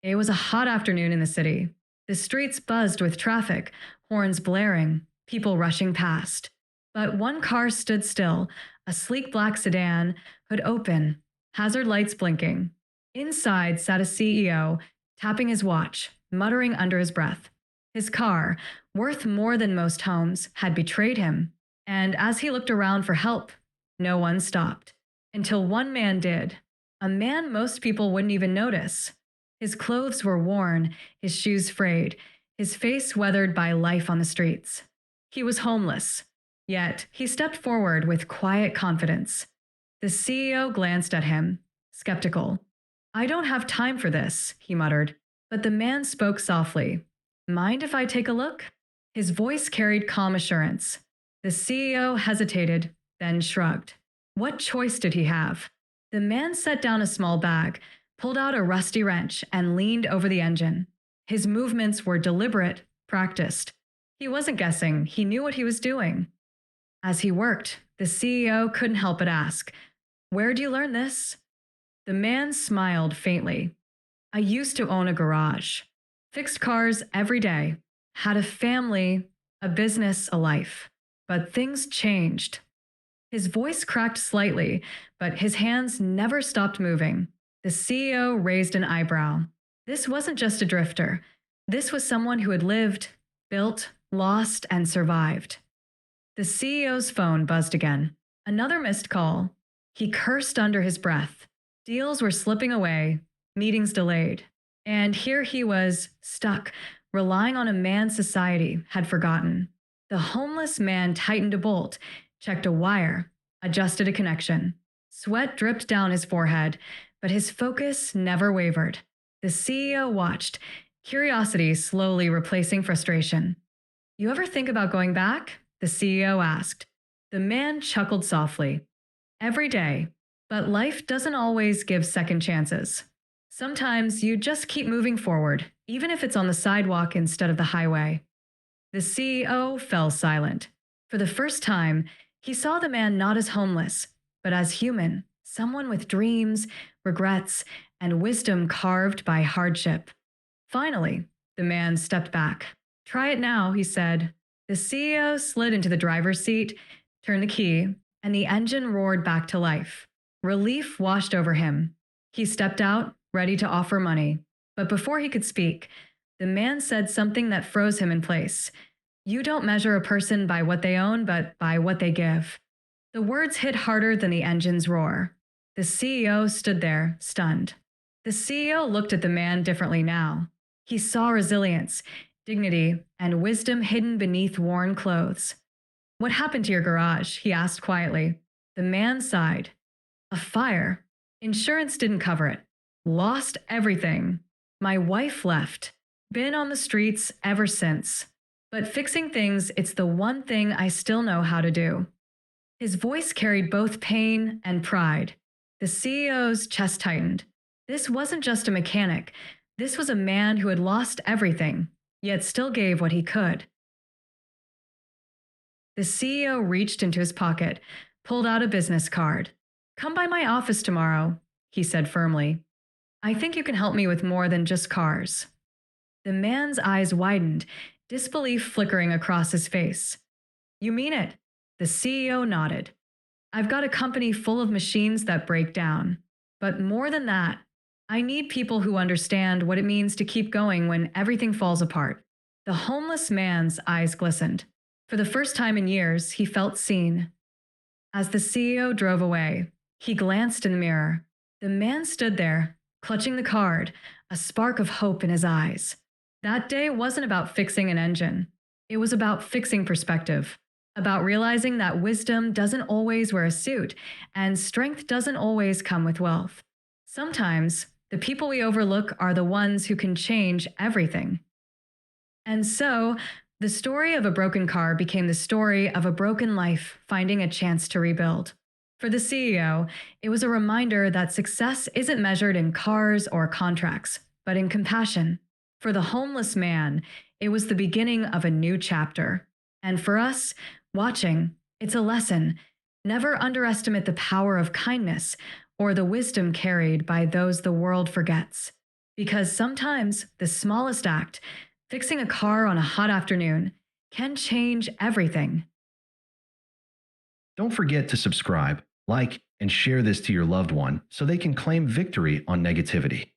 It was a hot afternoon in the city. The streets buzzed with traffic, horns blaring, people rushing past. But one car stood still, a sleek black sedan, hood open, hazard lights blinking. Inside sat a CEO, tapping his watch, muttering under his breath. His car, worth more than most homes, had betrayed him. And as he looked around for help, no one stopped. Until one man did. A man most people wouldn't even notice. His clothes were worn, his shoes frayed, his face weathered by life on the streets. He was homeless, yet he stepped forward with quiet confidence. The CEO glanced at him, skeptical. "I don't have time for this," he muttered. But the man spoke softly. "Mind if I take a look?" His voice carried calm assurance. The CEO hesitated, then shrugged. What choice did he have? The man set down a small bag, pulled out a rusty wrench, and leaned over the engine. His movements were deliberate, practiced. He wasn't guessing, he knew what he was doing. As he worked, the CEO couldn't help but ask, "Where'd you learn this?" The man smiled faintly. "I used to own a garage. Fixed cars every day. Had a family, a business, a life. But things changed." His voice cracked slightly, but his hands never stopped moving. The CEO raised an eyebrow. This wasn't just a drifter. This was someone who had lived, built, lost, and survived. The CEO's phone buzzed again. Another missed call. He cursed under his breath. Deals were slipping away, meetings delayed. And here he was, stuck, relying on a man society had forgotten. The homeless man tightened a bolt, checked a wire, adjusted a connection. Sweat dripped down his forehead, but his focus never wavered. The CEO watched, curiosity slowly replacing frustration. "You ever think about going back?" the CEO asked. The man chuckled softly. "Every day. But life doesn't always give second chances. Sometimes you just keep moving forward, even if it's on the sidewalk instead of the highway." The CEO fell silent. For the first time, he saw the man not as homeless, but as human, someone with dreams, regrets, and wisdom carved by hardship. Finally, the man stepped back. "Try it now," he said. The CEO slid into the driver's seat, turned the key, and the engine roared back to life. Relief washed over him. He stepped out, ready to offer money. But before he could speak, the man said something that froze him in place. "You don't measure a person by what they own, but by what they give." The words hit harder than the engine's roar. The CEO stood there, stunned. The CEO looked at the man differently now. He saw resilience, dignity, and wisdom hidden beneath worn clothes. "What happened to your garage?" he asked quietly. The man sighed. "A fire. Insurance didn't cover it. Lost everything. My wife left. Been on the streets ever since. But fixing things, it's the one thing I still know how to do." His voice carried both pain and pride. The CEO's chest tightened. This wasn't just a mechanic. This was a man who had lost everything, yet still gave what he could. The CEO reached into his pocket, pulled out a business card. "Come by my office tomorrow," he said firmly. "I think you can help me with more than just cars." The man's eyes widened, disbelief flickering across his face. "You mean it?" The CEO nodded. "I've got a company full of machines that break down. But more than that, I need people who understand what it means to keep going when everything falls apart." The homeless man's eyes glistened. For the first time in years, he felt seen. As the CEO drove away, he glanced in the mirror. The man stood there, clutching the card, a spark of hope in his eyes. That day wasn't about fixing an engine. It was about fixing perspective, about realizing that wisdom doesn't always wear a suit, and strength doesn't always come with wealth. Sometimes, the people we overlook are the ones who can change everything. And so, the story of a broken car became the story of a broken life finding a chance to rebuild. For the CEO, it was a reminder that success isn't measured in cars or contracts, but in compassion. For the homeless man, it was the beginning of a new chapter. And for us, watching, it's a lesson. Never underestimate the power of kindness or the wisdom carried by those the world forgets. Because sometimes the smallest act, fixing a car on a hot afternoon, can change everything. Don't forget to subscribe, like, and share this to your loved one so they can claim victory on negativity.